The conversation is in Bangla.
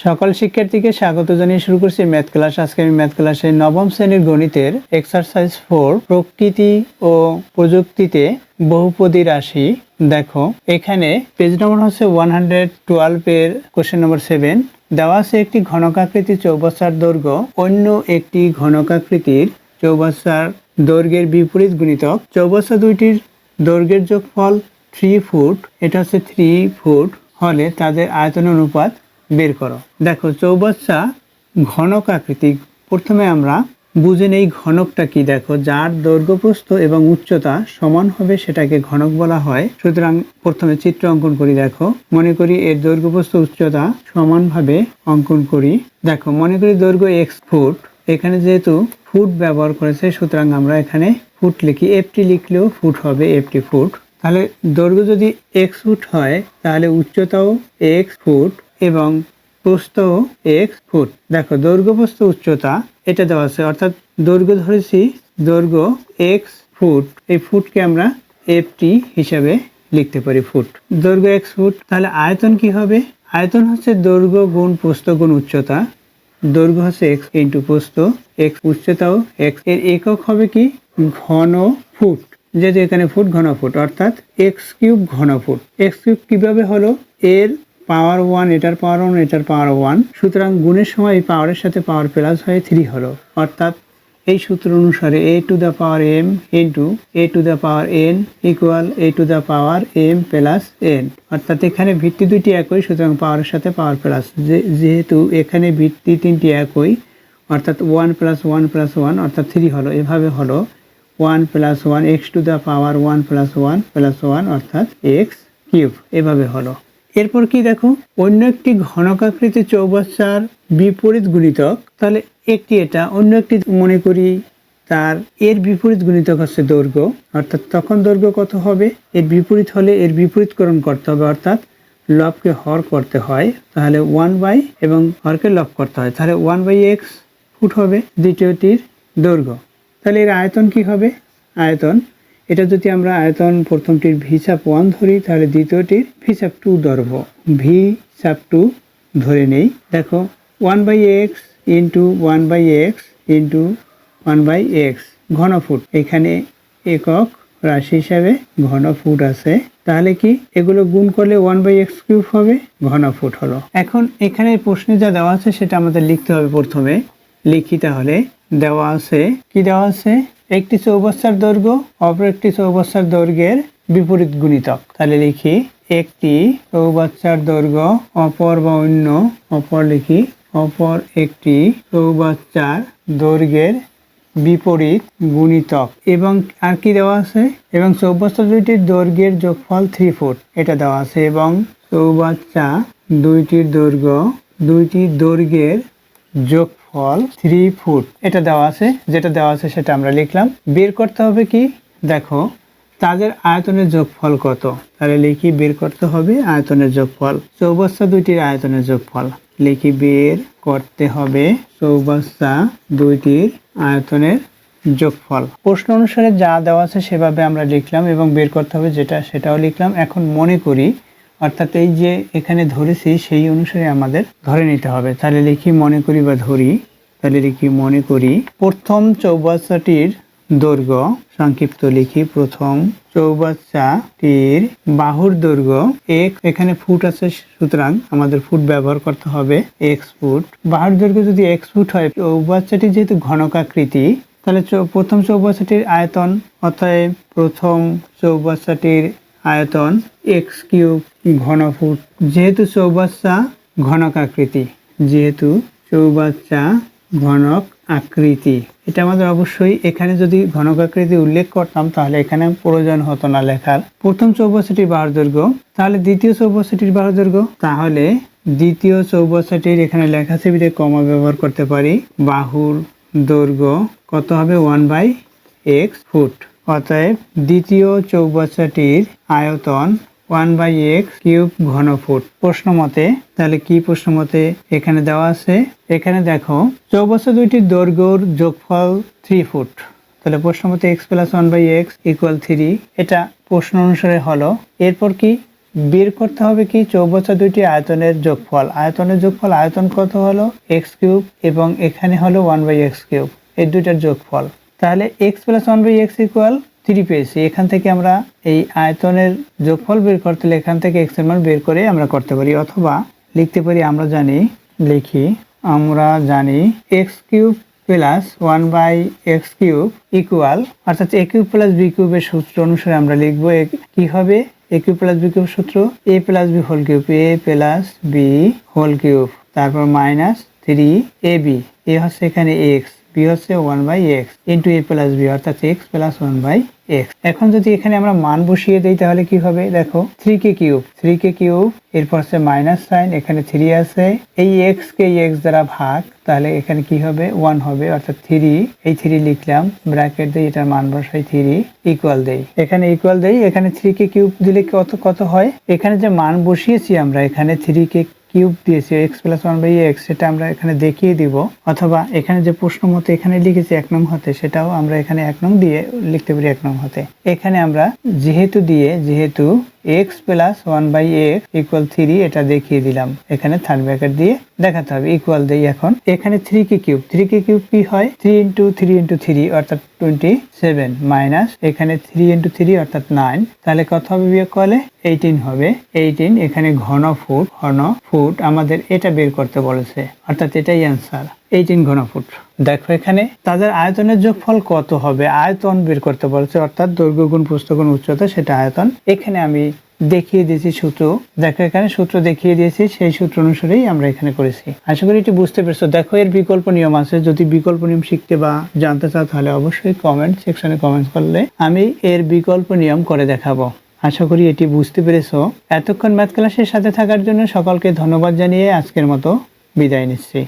সকল শিক্ষার্থীকে স্বাগত জানিয়ে শুরু করছি ম্যাথ ক্লাস। আজকে আমি ম্যাথ ক্লাসে নবম শ্রেণীর গণিতের এক্সারসাইজ 4 প্রকৃতি ও প্রযুক্তিতে বহুপদী রাশি। দেখো এখানে পেজ নম্বর হচ্ছে 112 এর কোশ্চেন নম্বর 7 দেওয়া আছে। একটি ঘনকাকৃতি চৌবাচ্চার দৈর্ঘ্য অন্য একটি ঘনকাকৃতির চৌবাচ্চার দৈর্ঘ্যের বিপরীত গুণিতক। চৌবাচ্চা দুইটির দৈর্ঘ্যের যোগফল 3 ফুট, এটা হচ্ছে 3 ফুট হলে তাদের আয়তন অনুপাত বের করো। দেখো চৌবাচ্চা ঘনক আকৃতি। প্রথমে আমরা বুঝে নেই ঘনকটা কি। দেখো যার দৈর্ঘ্য প্রস্থ এবং উচ্চতা সমান হবে সেটাকে ঘনক বলা হয়। সুতরাং প্রথমে চিত্র অঙ্কন করি। দেখো মনে করি এর দৈর্ঘ্য প্রস্থ উচ্চতা সমানভাবে অঙ্কন করি। দেখো মনে করি দৈর্ঘ্য x ফুট, এখানে যেহেতু ফুট ব্যবহার করেছে সুতরাং আমরা এখানে ফুট লিখি। এফটি লিখলেও ফুট হবে, এফটি ফুট। তাহলে দৈর্ঘ্য যদি x ফুট হয় তাহলে উচ্চতাও x ফুট এবং প্রস্থ x ফুট। দেখো দৈর্ঘ্য প্রস্থ উচ্চতা এটা দেওয়া আছে, অর্থাৎ দৈর্ঘ্য ধরেছি দৈর্ঘ্য x ফুট, এই ফুটকে আমরা ft হিসাবে লিখতে পারি। ফুট দৈর্ঘ্য x ফুট। তাহলে আয়তন কি হবে? আয়তন হচ্ছে দৈর্ঘ্য গুণ প্রস্থ গুণ উচ্চতা। দৈর্ঘ্য হচ্ছে x ইন্টু প্রস্থ x, উচ্চতাও x। এর একক হবে কি? ঘন ফুট। যেহেতু এখানে ফুট, ঘন ফুট, অর্থাৎ x কিউব ঘন ফুট। x কিউব কিভাবে হলো? এর পাওয়ার 1, এটার পাওয়ার 1, এটার পাওয়ার 1, সুতরাং গুণের সময় এই পাওয়ারের সাথে পাওয়ার প্লাস হয়ে 3 হলো। অর্থাৎ এই সূত্র অনুসারে a to the power m into a to the power n equal a to the power m plus n। অর্থাৎ এখানে ভিত্তি দুইটি একই, সুতরাং পাওয়ারের সাথে পাওয়ার প্লাস। যেহেতু এখানে ভিত্তি তিনটি একই অর্থাৎ 1 প্লাস 1 প্লাস 1 অর্থাৎ 3 হলো। এভাবে হলো 1 plus 1 x to the power 1 plus 1 plus 1 অর্থাৎ x কিউব। এভাবে হলো। এরপর কি দেখো, অন্য একটি ঘনকাকৃতি চৌবাচ্চার বিপরীত গুণিতক। তাহলে একটি এটা, অন্য একটি মনে করি তার এর বিপরীত গুণিতক হচ্ছে দৈর্ঘ্য। অর্থাৎ তখন দৈর্ঘ্য কত হবে? এর বিপরীত হলে এর বিপরীতকরণ করতে হবে, অর্থাৎ লবকে হর করতে হয়। তাহলে 1 বাই এবং হরকে লব করতে হয়, তাহলে 1 বাই x ফুট হবে দ্বিতীয়টির দৈর্ঘ্য। তাহলে এর আয়তন কি হবে? আয়তন এটা যদি আমরা আয়তন প্রথমটির ভি চাপ 1 ধরি তাহলে দ্বিতীয়টির ভি চাপ 2 ধরবো। ভি চাপ 2 ধরে নেই। দেখো 1 by x into 1 by x into 1 by x ঘন ফুট। এখানে একক রাশি হিসাবে ঘন ফুট আছে। তাহলে কি এগুলো গুণ করলে 1 বাই এক্স কিউব হবে, ঘন ফুট হলো। এখন এখানে প্রশ্নে যা দেওয়া আছে সেটা আমাদের লিখতে হবে। প্রথমে লিখি, তাহলে দেওয়া আছে কি? দেওয়া আছে একটি চৌবাচ্চার দৈর্ঘ্য অপর একটি চৌবাচ্চার দৈর্ঘ্যের বিপরীত গুণিতক। তাহলে লিখি একটি চৌবাচ্চার দৈর্ঘ্য অপর বা অন্য, অপর লিখি অপর একটি চৌবাচ্চার দৈর্ঘ্যের বিপরীত গুণিতক। এবং আর কি দেওয়া আছে? এবং চৌবাচ্চা দুইটির দৈর্ঘ্যের যোগফল 3 ফুট, এটা দেওয়া আছে। এবং চৌবাচ্চা দুইটির দৈর্ঘ্যের যোগফল 3 ফুট, এটা দেওয়া আছে। যেটা দেওয়া আছে সেটা আমরা লিখলাম। বের করতে হবে কি? দেখো তাদের আয়তনের যোগফল কত। তাহলে লিখি বের করতে হবে আয়তনের যোগফল, চৌবাচ্চা দুইটির আয়তনের যোগফল। লিখি বের করতে হবে চৌবাচ্চা দুইটির আয়তনের যোগফল। প্রশ্ন অনুসারে যা দেওয়া আছে সেভাবে আমরা লিখলাম এবং বের করতে হবে যেটা সেটাও লিখলাম। এখন মনে করি, অর্থাৎ এই যে এখানে ধরেছি সেই অনুসারে আমাদের ধরে নিতে হবে। তাহলে লিখি মনে করি বা ধরি। তাহলে লিখি মনে করি প্রথম চৌবাচ্চাটির দৈর্ঘ্য, সংক্ষিপ্ত লিখি প্রথম চৌবাচ্চাটির বাহুর দৈর্ঘ্য x, এখানে ফুট আছে সুতরাং আমাদের ফুট ব্যবহার করতে হবে, x ফুট। বাহুর দৈর্ঘ্য যদি x ফুট হয়, চৌবাচ্চাটি যেহেতু ঘনকাকৃতি তাহলে প্রথম চৌবাচ্চাটির আয়তন, অতএব প্রথম চৌবাচ্চাটির আয়তন x কিউব ঘন ফুট। যেহেতু চৌবাচ্চা ঘনক আকৃতি, যেহেতু চৌবাচ্চা ঘনক আকৃতি, এটা আমাদের অবশ্যই এখানে যদি ঘনক আকৃতি উল্লেখ করতাম তাহলে এখানে প্রয়োজন হতো না লেখার। প্রথম চৌবাচ্চাটির বাহুর দৈর্ঘ্য, তাহলে দ্বিতীয় চৌবাচ্চাটির বাহুর দৈর্ঘ্য, তাহলে দ্বিতীয় চৌবাচ্চাটির এখানে লেখা আছে কমা ব্যবহার করতে পারি। বাহুর দৈর্ঘ্য কত হবে? 1 বাই এক্স ফুট। অতএব দ্বিতীয় চৌবাচ্চাটির আয়তন 1 বাই এক্স কিউব ঘন ফুট প্রশ্ন মতে। তাহলে কি প্রশ্ন মতে এখানে দেওয়া আছে? এখানে দেখো চৌবাচ্চা দুইটির দৈর্ঘ্যর যোগফল 3 ফুট। তাহলে প্রশ্ন মতে x plus 1 by x equal 3, এটা প্রশ্ন অনুসারে হলো। এরপর কি বের করতে হবে কি চৌবাচ্চা দুইটি আয়তনের যোগফল। আয়তনের যোগফল, আয়তন কত হলো এক্স কিউব এবং এখানে হলো 1/x কিউব, এই দুইটার যোগফল। তাহলে x + 1/x = 3 পেয়েছি। এখান থেকে আমরা এই আয়তনের যোগফল বের করতে হলে এখান থেকে x এর মান বের করে আমরা করতে পারি, অথবা লিখতে পারি আমরা জানি x cube plus 1/x cube equal, অর্থাৎ a কিউব প্লাস b কিউবের সূত্র অনুসারে আমরা লিখবো কি হবে a cube plus b cube সূত্র a plus b whole cube, a plus b whole cube, তারপর মাইনাস 3ab, a হচ্ছে এখানে x, b হচ্ছে 1/x into a plus b, অর্থাৎ x প্লাস 1/x। এখন যদি এখানে আমরা মান বসিয়ে দিই তাহলে কি হবে দেখো 3k কিউব, এরপর হচ্ছে মাইনাস সাইন, এখানে 3 আছে, এই x কে x দ্বারা ভাগ, তাহলে এখানে কি হবে 1 হবে, অর্থাৎ 3, এই 3 লিখলাম, ব্র্যাকেট দিয়ে এটার মান বসাই 3 ইকুয়াল দেই, এখানে 3k কিউব দিলে কত হয়, এখানে যে মান বসিয়েছি আমরা এখানে 3k কিউব দিয়েছি x প্লাস 1/x, সেটা আমরা এখানে দেখিয়ে দিব, অথবা এখানে যে প্রশ্ন মতে এখানে লিখেছি 1 নং হতে, সেটাও আমরা এখানে 1 নং দিয়ে লিখতে পারি 1 নং হতে। এখানে আমরা যেহেতু x প্লাস 1/x ইকুয়াল 3 এটা দেখিয়ে দিলাম, এখানে থার্ড ব্র্যাকেট দিয়ে দেখাতে হবে, ইকুয়াল দেই। এখন এখানে 3k কিউব কি হয় 3 × 3 × 3 অর্থাৎ 27 মাইনাস এখানে 3 × 3 অর্থাৎ 9, তাহলে কত হবে বিয়োগ করলে 18 হবে। 18 এখানে ঘন ফুট আমাদের এটা বের করতে বলেছে, অর্থাৎ এটাই অ্যান্সার 18 ঘনফুট। দেখো এখানে তাদের আয়তনের যোগফল কত হবে, আয়তন বের করতে বলেছে, অর্থাৎ দৈর্ঘ্য গুণ প্রস্থ গুণ উচ্চতা, সেটা আয়তন। এখানে আমি দেখিয়ে দিয়েছি সূত্র, দেখো এখানে সূত্র দেখিয়ে দিয়েছি, সেই সূত্র অনুসারেই আমরা এখানে করেছি। আশা করি এটি বুঝতে পেরেছো। দেখো এর বিকল্প নিয়ম আছে, যদি বিকল্প নিয়ম শিখতে বা জানতে চাও তাহলে অবশ্যই কমেন্ট সেকশনে কমেন্ট করলে আমি এর বিকল্প নিয়ম করে দেখাবো। আশা করি এটি বুঝতে পেরেছো। এতক্ষণ ম্যাথ ক্লাসের সাথে থাকার জন্য সকলকে ধন্যবাদ জানিয়ে আজকের মতো বিদায় নিচ্ছি।